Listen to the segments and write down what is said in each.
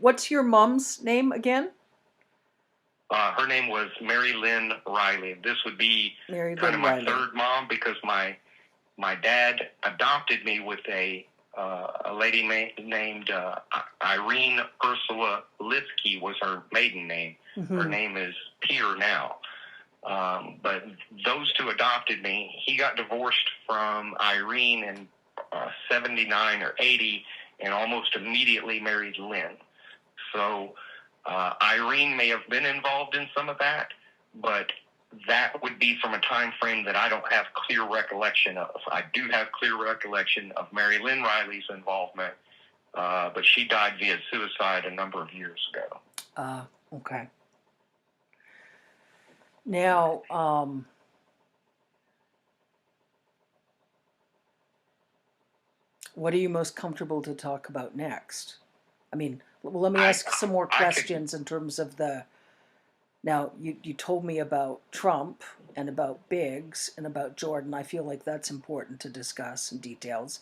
What's your mom's name again? Her name was Mary Lynn Riley. This would be kind of my third mom because my dad adopted me with a lady named Irene Ursula Litsky was her maiden name. Mm-hmm. Her name is Peter now. But those two adopted me. He got divorced from Irene in 79 or 80 and almost immediately married Lynn. So Irene may have been involved in some of that, but that would be from a time frame that I don't have clear recollection of. I do have clear recollection of Mary Lynn Riley's involvement, but she died via suicide a number of years ago. Okay. Now, what are you most comfortable to talk about next? I mean, well, let me ask some more questions in terms of the... Now, you told me about Trump and about Biggs and about Jordan. I feel like that's important to discuss in details.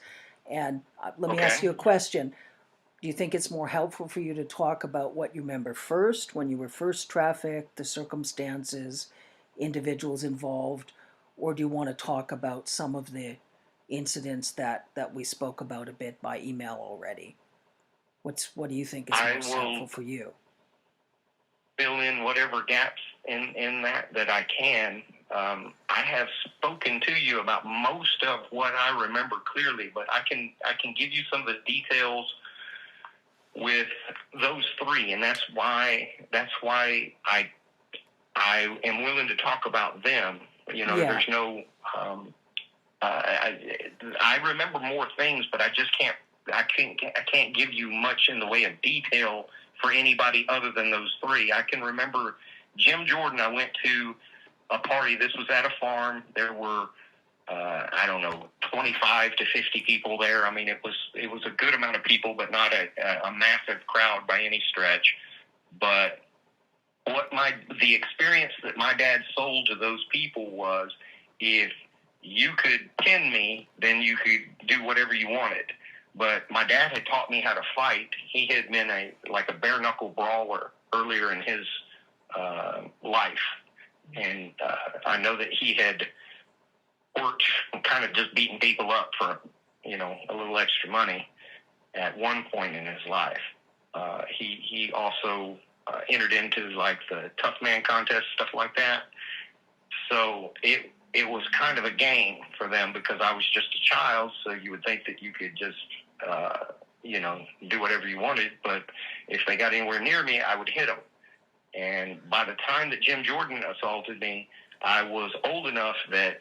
And let me ask you a question. Do you think it's more helpful for you to talk about what you remember first, when you were first trafficked, the circumstances, individuals involved, or do you want to talk about some of the incidents that we spoke about a bit by email already? What do you think is most helpful for you? Fill in whatever gaps in that I can. I have spoken to you about most of what I remember clearly, but I can give you some of the details with those three, and that's why I am willing to talk about them. You know, There's no. I remember more things, but I can't give you much in the way of detail for anybody other than those three. I can remember Jim Jordan. I went to a party. This was at a farm. There were, 25 to 50 people there. I mean, it was a good amount of people, but not a massive crowd by any stretch. But the experience that my dad sold to those people was, if you could pin me, then you could do whatever you wanted. But my dad had taught me how to fight. He had been a bare-knuckle brawler earlier in his life. And I know that he had worked kind of just beating people up for, a little extra money at one point in his life. He also entered into, the Tough Man contest, stuff like that. So it was kind of a game for them because I was just a child, so you would think that you could just, do whatever you wanted. But if they got anywhere near me, I would hit them. And by the time that Jim Jordan assaulted me, I was old enough that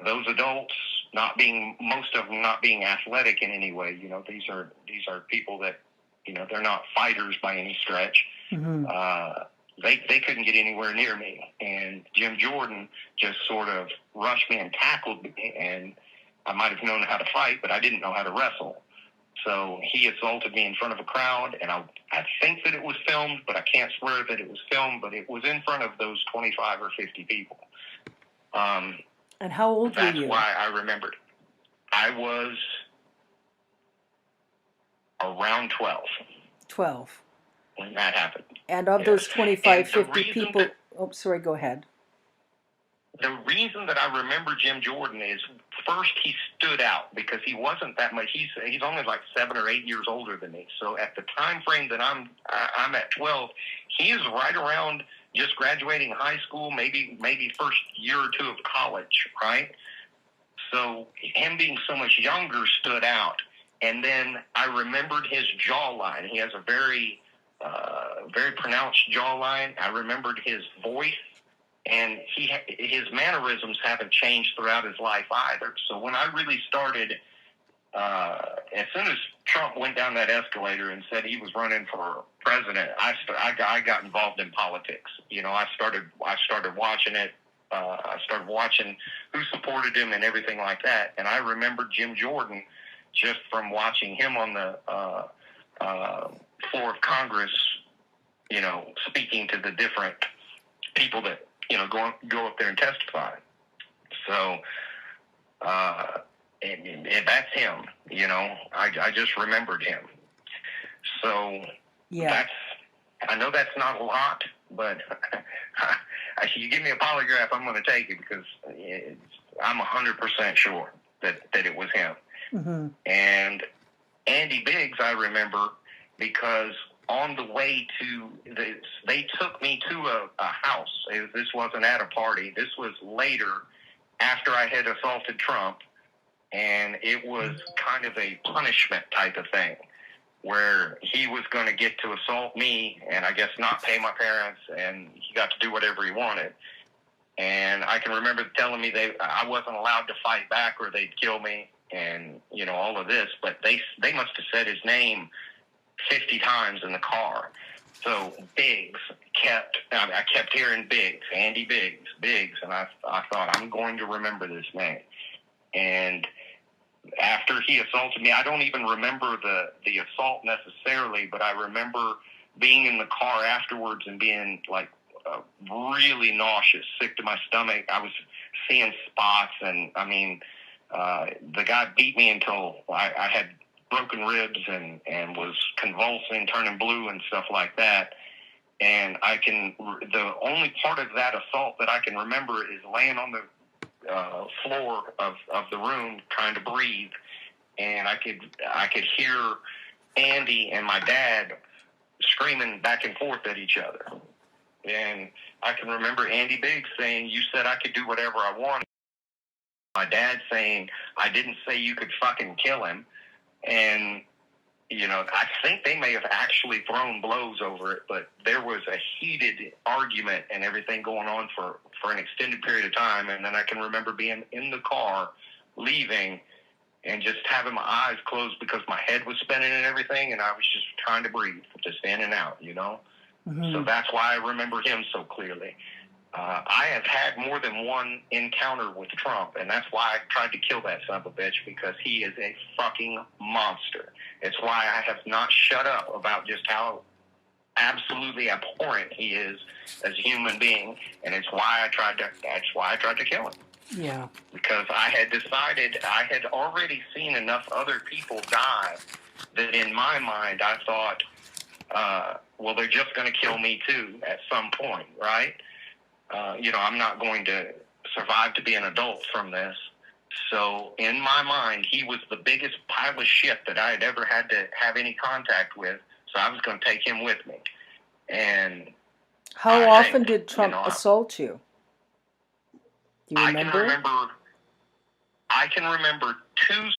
those adults, most of them not being athletic in any way, these are people that, they're not fighters by any stretch. Mm-hmm. They couldn't get anywhere near me. And Jim Jordan just sort of rushed me and tackled me. And I might have known how to fight, but I didn't know how to wrestle. So he assaulted me in front of a crowd. And I think that it was filmed, but I can't swear that it was filmed. But it was in front of those 25 or 50 people. And how old were you? That's why I remembered. I was around 12. 12. When that happened. And of those 25, 50 people... go ahead. The reason that I remember Jim Jordan is, first, he stood out because he wasn't that much. He's only 7 or 8 years older than me. So at the time frame that I'm at 12, he is right around just graduating high school, maybe first year or two of college, right? So him being so much younger stood out. And then I remembered his jawline. He has a very pronounced jawline. I remembered his voice, and his mannerisms haven't changed throughout his life either. So when I really started, as soon as Trump went down that escalator and said he was running for president, I got involved in politics. I started watching it. I started watching who supported him and everything like that. And I remembered Jim Jordan just from watching him on the floor of Congress, speaking to the different people that, go up there and testify. So, and that's him, I just remembered him. So I know that's not a lot, but you give me a polygraph, I'm going to take it because I'm 100% sure that it was him. Mm-hmm. And Andy Biggs, I remember, because on the way to this, they took me to a house. This wasn't at a party. This was later, after I had assaulted Trump, and it was kind of a punishment type of thing, where he was going to get to assault me and I guess not pay my parents, and he got to do whatever he wanted. And I can remember telling me I wasn't allowed to fight back or they'd kill me, and all of this. But they must have said his name 50 times in the car. So Biggs I kept hearing Biggs, Andy Biggs, and I thought, I'm going to remember this name. And after he assaulted me, I don't even remember the assault necessarily, but I remember being in the car afterwards and being like really nauseous, sick to my stomach. I was seeing spots, and I mean, the guy beat me until I had broken ribs and was convulsing, turning blue and stuff like that. And the only part of that assault that I can remember is laying on the floor of the room trying to breathe, and I could hear Andy and my dad screaming back and forth at each other. And I can remember Andy Biggs saying, "You said I could do whatever I wanted." My dad saying, "I didn't say you could fucking kill him." And I think they may have actually thrown blows over it, but there was a heated argument and everything going on for an extended period of time. And then I can remember being in the car, leaving, and just having my eyes closed because my head was spinning and everything, and I was just trying to breathe, just in and out, Mm-hmm. So that's why I remember him so clearly. I have had more than one encounter with Trump, and that's why I tried to kill that son of a bitch, because he is a fucking monster. It's why I have not shut up about just how absolutely abhorrent he is as a human being, and that's why I tried to kill him. Yeah. Because I had decided, I had already seen enough other people die that in my mind I thought, well, they're just going to kill me too at some point, right? I'm not going to survive to be an adult from this. So in my mind, he was the biggest pile of shit that I had ever had to have any contact with. So I was going to take him with me. And how often did Trump assault you? Do you remember? I can remember 2